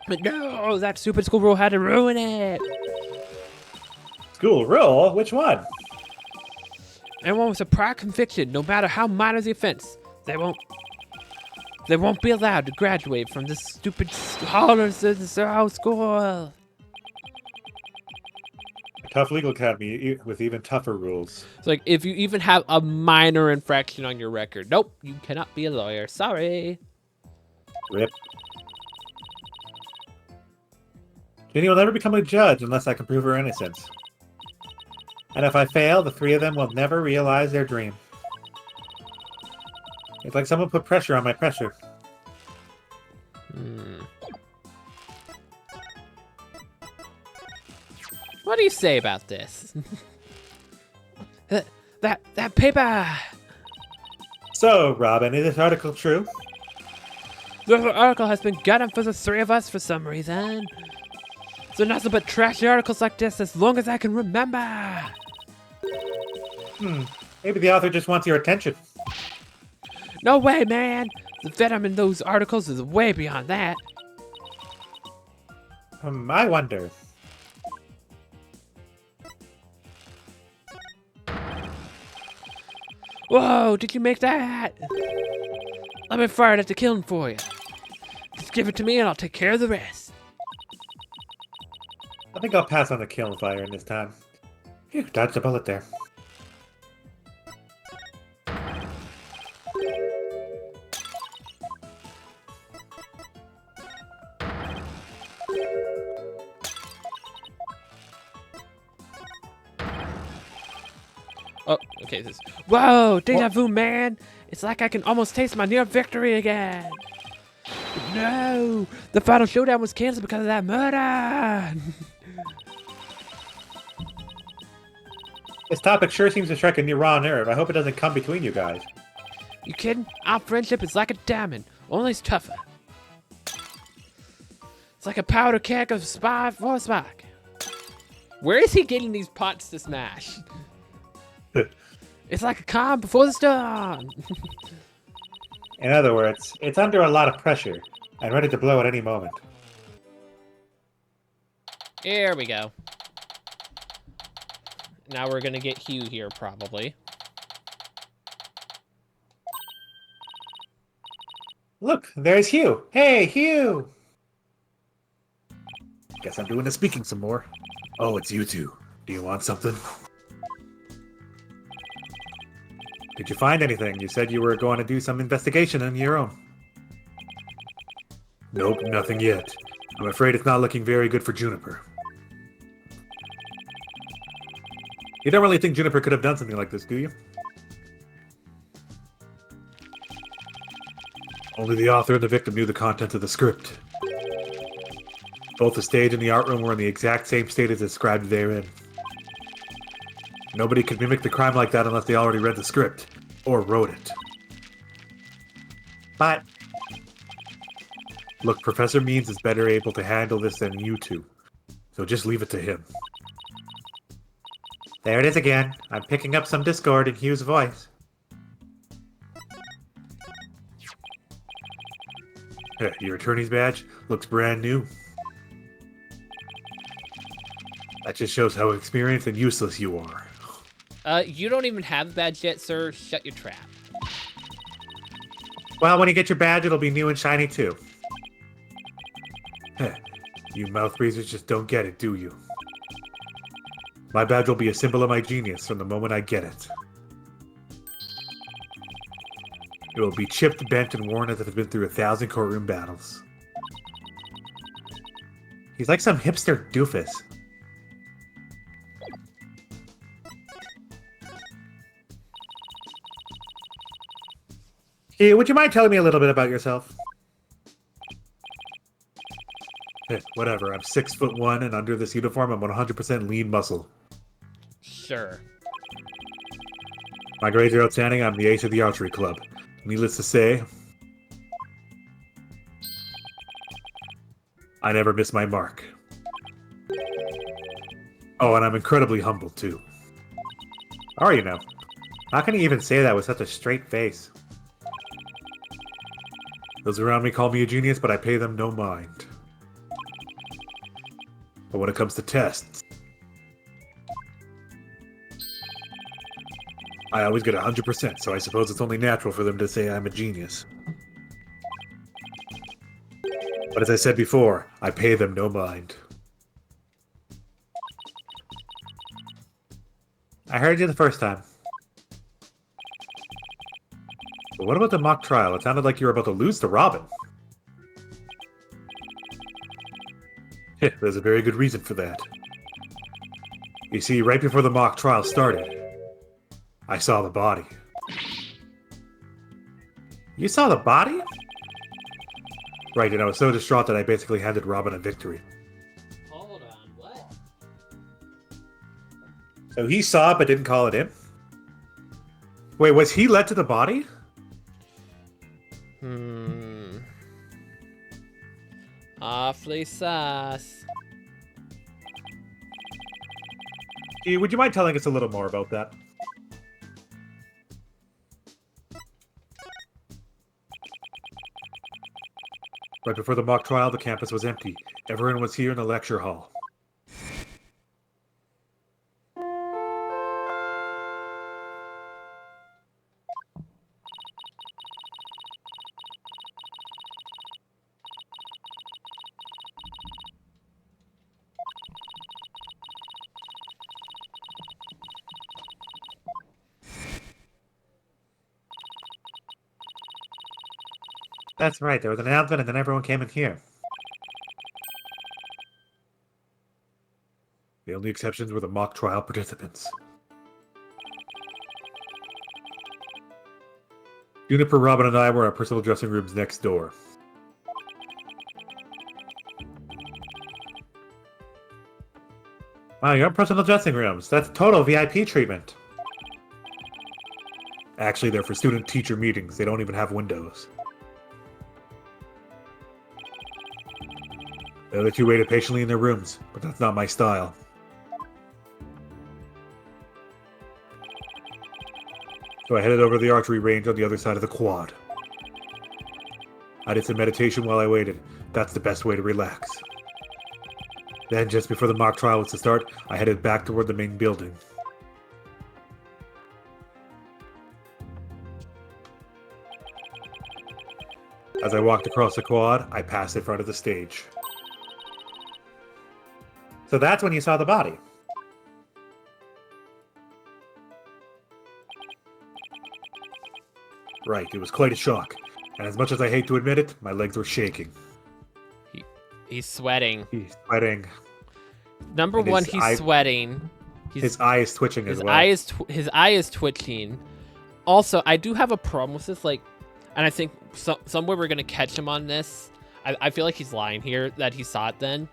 But no, that stupid school rule had to ruin it. School rule? Which one? Anyone with a prior conviction, no matter how minor the offense, they won't be allowed to graduate from this stupid school. Tough legal academy with even tougher rules. It's like if you even have a minor infraction on your record, nope, you cannot be a lawyer. Sorry. Rip. Ginny will never become a judge unless I can prove her innocence. And if I fail, the three of them will never realize their dream. It's like someone put pressure on my pressure. What do you say about this? that paper. So, Robin, is this article true? The article has been gutted for the three of us for some reason. So nothing but trashy articles like this as long as I can remember. Maybe the author just wants your attention. No way, man. The venom in those articles is way beyond that. I wonder. Whoa, did you make that? Let me fire it at the kiln for you. Just give it to me and I'll take care of the rest. I think I'll pass on the kiln fire in this time. Phew, dodged a bullet there. Oh, okay, this. Whoa, deja vu, man! It's like I can almost taste my near victory again. But no, the final showdown was canceled because of that murder. This topic sure seems to strike a new raw nerve. I hope it doesn't come between you guys. You kidding? Our friendship is like a diamond, only it's tougher. It's like a powder keg of spy for spark. Where is he getting these pots to smash? It's like a calm before the storm. In other words, it's under a lot of pressure and ready to blow at any moment. Here we go. Now we're gonna get Hugh here, probably. Look, there's Hugh. Hey, Hugh! Guess I'm doing the speaking some more. Oh, it's you two. Do you want something? Did you find anything? You said you were going to do some investigation on your own. Nope, nothing yet. I'm afraid it's not looking very good for Juniper. You don't really think Juniper could have done something like this, do you? Only the author and the victim knew the content of the script. Both the stage and the art room were in the exact same state as described therein. Nobody could mimic the crime like that unless they already read the script, or wrote it. But... Look, Professor Means is better able to handle this than you two, so just leave it to him. There it is again. I'm picking up some discord in Hugh's voice. Your attorney's badge looks brand new. That just shows how experienced and useless you are. You don't even have the badge yet, sir. Shut your trap. Well, when you get your badge, it'll be new and shiny too. You mouth breathers just don't get it, do you? My badge will be a symbol of my genius from the moment I get it. It will be chipped, bent, and worn as if it's been through 1,000 courtroom battles. He's like some hipster doofus. Hey, would you mind telling me a little bit about yourself? Whatever, I'm 6'1", and under this uniform I'm 100% lean muscle. Sure. My grades are outstanding, I'm the ace of the archery club. Needless to say, I never miss my mark. Oh, and I'm incredibly humble, too. How are you now? How can you even say that with such a straight face? Those around me call me a genius, but I pay them no mind. But when it comes to tests, I always get 100%, so I suppose it's only natural for them to say I'm a genius. But as I said before, I pay them no mind. I heard you the first time. But what about the mock trial? It sounded like you were about to lose to Robin. There's a very good reason for that. You see, right before the mock trial started, I saw the body. You saw the body? Right, and I was so distraught that I basically handed Robin a victory. Hold on, what? So he saw it but didn't call it in? Wait, was he led to the body? Awfully sus. Would you mind telling us a little more about that? Right before the mock trial, the campus was empty. Everyone was here in the lecture hall. That's right, there was an announcement and then everyone came in here. The only exceptions were the mock trial participants. Juniper, Robin, and I were in our personal dressing rooms next door. Wow, your own personal dressing rooms. That's total VIP treatment. Actually, they're for student-teacher meetings. They don't even have windows. The other two waited patiently in their rooms, but that's not my style. So I headed over to the archery range on the other side of the quad. I did some meditation while I waited. That's the best way to relax. Then, just before the mock trial was to start, I headed back toward the main building. As I walked across the quad, I passed in front of the stage. So that's when you saw the body. Right, it was quite a shock. And as much as I hate to admit it, my legs were shaking. He's sweating. He's sweating. Number And one, his he's eye- sweating. His eye is twitching as His well. his eye is twitching. Also, I do have a problem with this, like, and I think somewhere we're gonna catch him on this. I feel like he's lying here that he saw it then.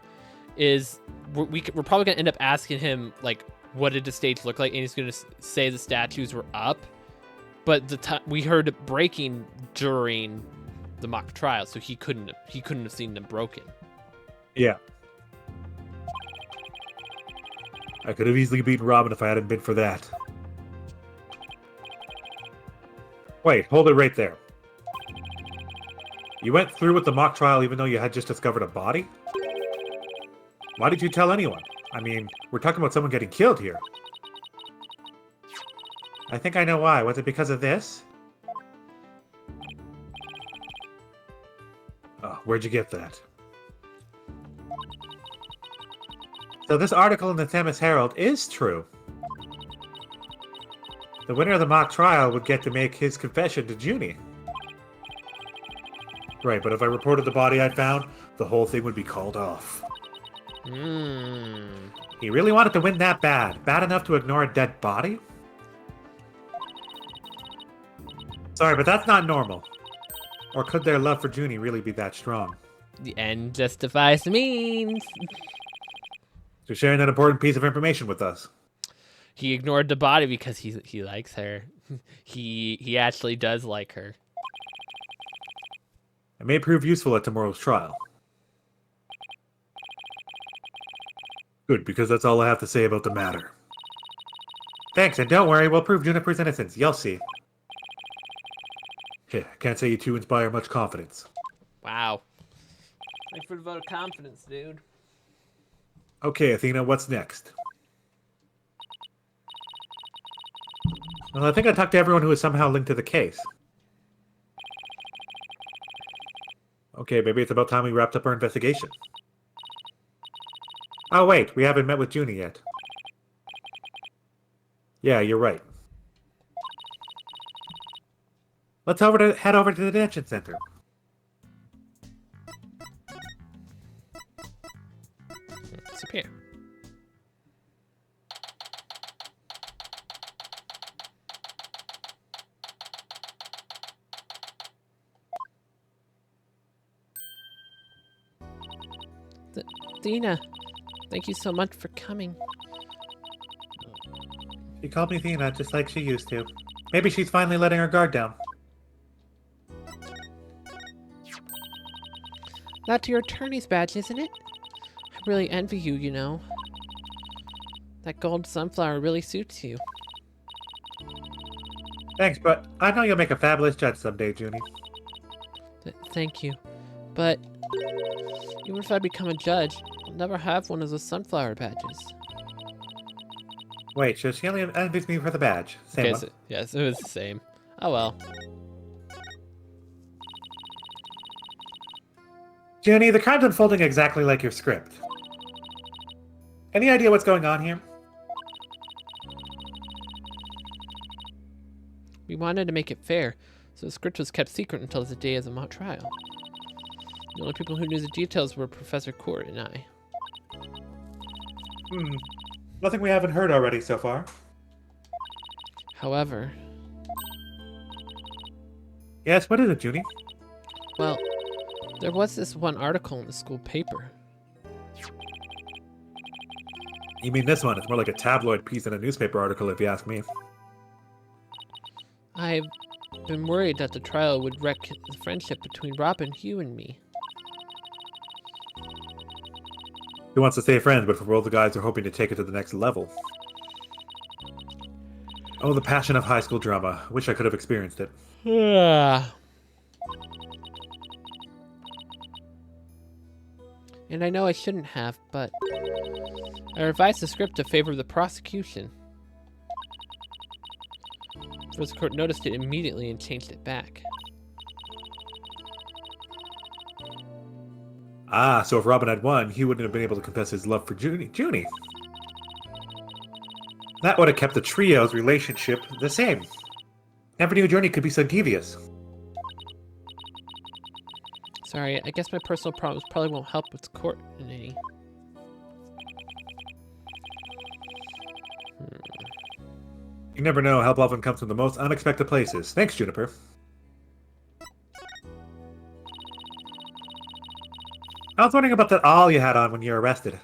We're probably gonna end up asking him like, what did the stage look like, and he's gonna say the statues were up, but we heard it breaking during the mock trial, so he couldn't have seen them broken. Yeah. I could have easily beaten Robin if I hadn't been for that. Wait, hold it right there. You went through with the mock trial even though you had just discovered a body? Why did you tell anyone? I mean, we're talking about someone getting killed here. I think I know why. Was it because of this? Oh, where'd you get that? So this article in the Themis Herald is true. The winner of the mock trial would get to make his confession to Junie. Right, but if I reported the body I'd found, the whole thing would be called off. He really wanted to win that bad. Bad enough to ignore a dead body? Sorry, but that's not normal. Or could their love for Junie really be that strong? The end justifies the means. For sharing that important piece of information with us. He ignored the body because he likes her. He actually does like her. It may prove useful at tomorrow's trial. Good, because that's all I have to say about the matter. Thanks, and don't worry, we'll prove Juniper's innocence. You'll see. Yeah, can't say you two inspire much confidence. Wow. Thanks for the vote of confidence, dude. Okay, Athena, what's next? Well, I think I talked to everyone who is somehow linked to the case. Okay, maybe it's about time we wrapped up our investigation. Oh wait, we haven't met with Junie yet. Yeah, you're right. Let's head over to the detention center. It's up here. Dina, thank you so much for coming. She called me Athena, just like she used to. Maybe she's finally letting her guard down. That's your attorney's badge, isn't it? I really envy you, you know. That gold sunflower really suits you. Thanks, but I know you'll make a fabulous judge someday, Junie. Thank you. But even if I become a judge, I'll never have one of those sunflower badges. Wait, so she only envies me for the badge. Same one. Yes, it was the same. Oh well. Junie, the crime's unfolding exactly like your script. Any idea what's going on here? We wanted to make it fair, so the script was kept secret until the day of the mock trial. The only people who knew the details were Professor Court and I. Nothing we haven't heard already so far. However... Yes, what is it, Junie? Well, there was this one article in the school paper. You mean this one? It's more like a tabloid piece in a newspaper article, if you ask me. I've been worried that the trial would wreck the friendship between Robin, Hugh, and me. He wants to stay friends, but for all the guys are hoping to take it to the next level. Oh, the passion of high school drama. Wish I could have experienced it. And I know I shouldn't have, but I revised the script to favor the prosecution. The court noticed it immediately and changed it back. Ah, so if Robin had won, he wouldn't have been able to confess his love for Junie. That would have kept the trio's relationship the same. Never knew Junie could be so devious. Sorry, I guess my personal problems probably won't help with court in any. You never know, help often comes from the most unexpected places. Thanks, Juniper. I was wondering about that awl you had on when you were arrested.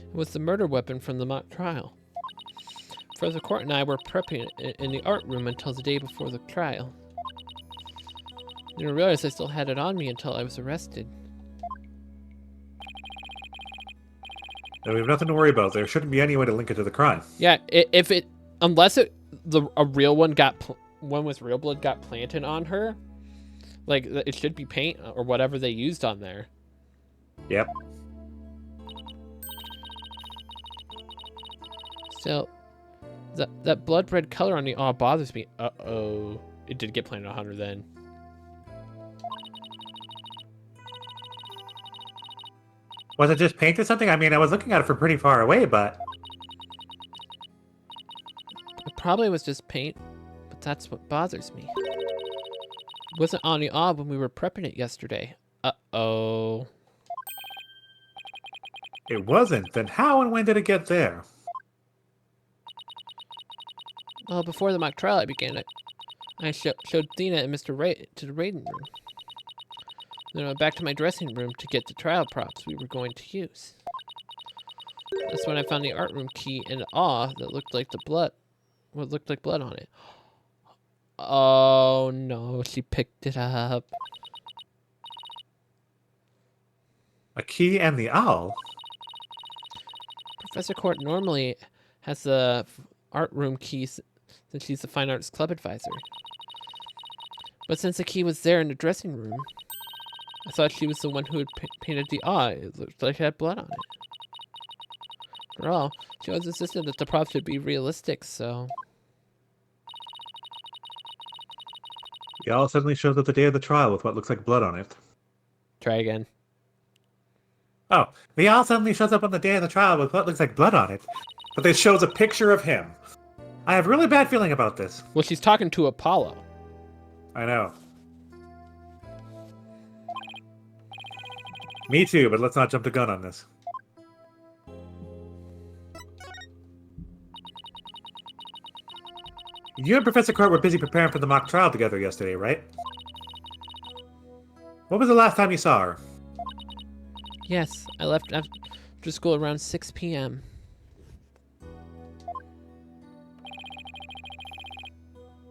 It was the murder weapon from the mock trial. Professor Court and I were prepping it in the art room until the day before the trial. I didn't realize I still had it on me until I was arrested. Then we have nothing to worry about. There shouldn't be any way to link it to the crime. Yeah, unless a real one one with real blood got planted on her, like it should be paint or whatever they used on there. Yep. Still, that blood red color on the awl bothers me. Uh-oh. It did get planted on her then. Was it just paint or something? I mean, I was looking at it from pretty far away, but... It probably was just paint, but that's what bothers me. It wasn't on the awl when we were prepping it yesterday. Uh-oh. It wasn't? Then how and when did it get there? Well, before the mock trial I began, I showed Thena and Mr. Ray to the raiding room. Then I went back to my dressing room to get the trial props we were going to use. That's when I found the art room key and the awe that looked like what looked like blood on it. Oh no, she picked it up. A key and the owl? Professor Court normally has the art room keys since she's the Fine Arts Club advisor. But since the key was there in the dressing room, I thought she was the one who had painted the eye. It looked like it had blood on it. After all, she always insisted that the props should be realistic, so... The owl suddenly shows up the day of the trial with what looks like blood on it. Try again. Oh, the owl suddenly shows up on the day of the trial with what looks like blood on it, but it shows a picture of him. I have a really bad feeling about this. Well, she's talking to Apollo. I know. Me too, but let's not jump the gun on this. You and Professor Court were busy preparing for the mock trial together yesterday, right? What was the last time you saw her? Yes, I left after school around 6 p.m.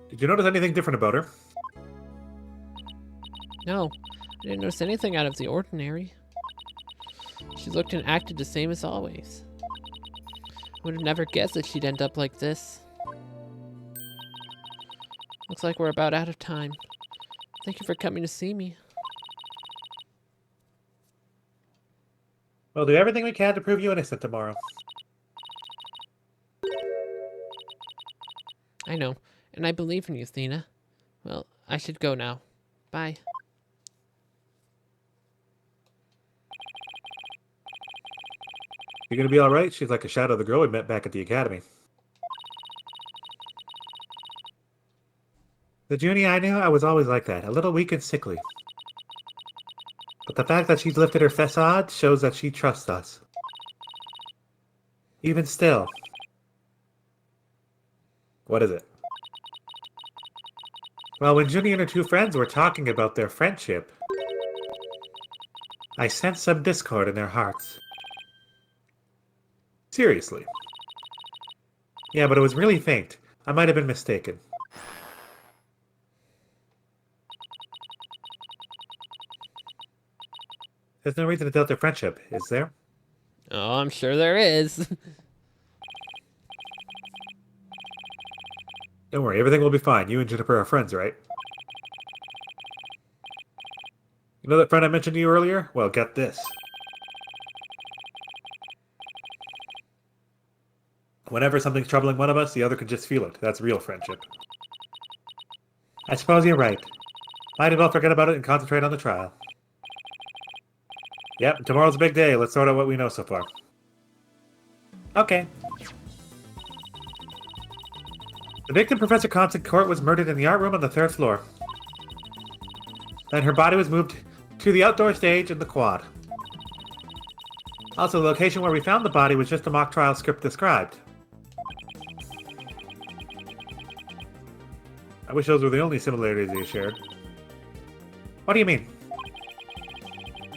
Did you notice anything different about her? No, I didn't notice anything out of the ordinary. She looked and acted the same as always. I would have never guessed that she'd end up like this. Looks like we're about out of time. Thank you for coming to see me. We'll do everything we can to prove you innocent tomorrow. I know, and I believe in you, Thena. Well, I should go now. Bye. You gonna be alright? She's like a shadow of the girl we met back at the academy. The Junie I knew, I was always like that, a little weak and sickly. But the fact that she's lifted her facade shows that she trusts us. Even still. What is it? Well, when Junie and her two friends were talking about their friendship, I sensed some discord in their hearts. Seriously. Yeah, but it was really faint. I might have been mistaken. There's no reason to doubt their friendship, is there? Oh, I'm sure there is. Don't worry, everything will be fine. You and Juniper are friends, right? You know that friend I mentioned to you earlier? Well, get this. Whenever something's troubling one of us, the other can just feel it. That's real friendship. I suppose you're right. Might as well forget about it and concentrate on the trial. Yep, tomorrow's a big day. Let's sort out what we know so far. Okay. The victim, Professor Constant Court, was murdered in the art room on the 3rd floor. Then her body was moved to the outdoor stage in the quad. Also, the location where we found the body was just the mock trial script described. I wish those were the only similarities you shared. What do you mean?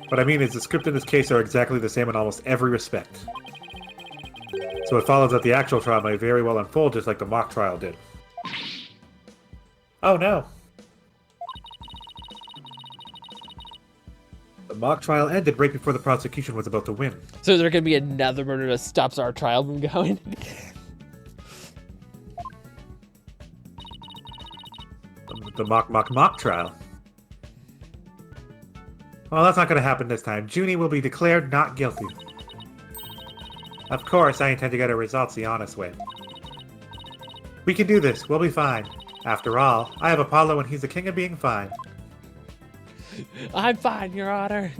What I mean is the script in this case are exactly the same in almost every respect. So it follows that the actual trial may very well unfold just like the mock trial did. Oh no! The mock trial ended right before the prosecution was about to win. So is there going to be another murder that stops our trial from going? The mock trial. Well, that's not going to happen this time. Junie will be declared not guilty. Of course, I intend to get her results the honest way. We can do this. We'll be fine. After all, I have Apollo and he's the king of being fine. I'm fine, Your Honor.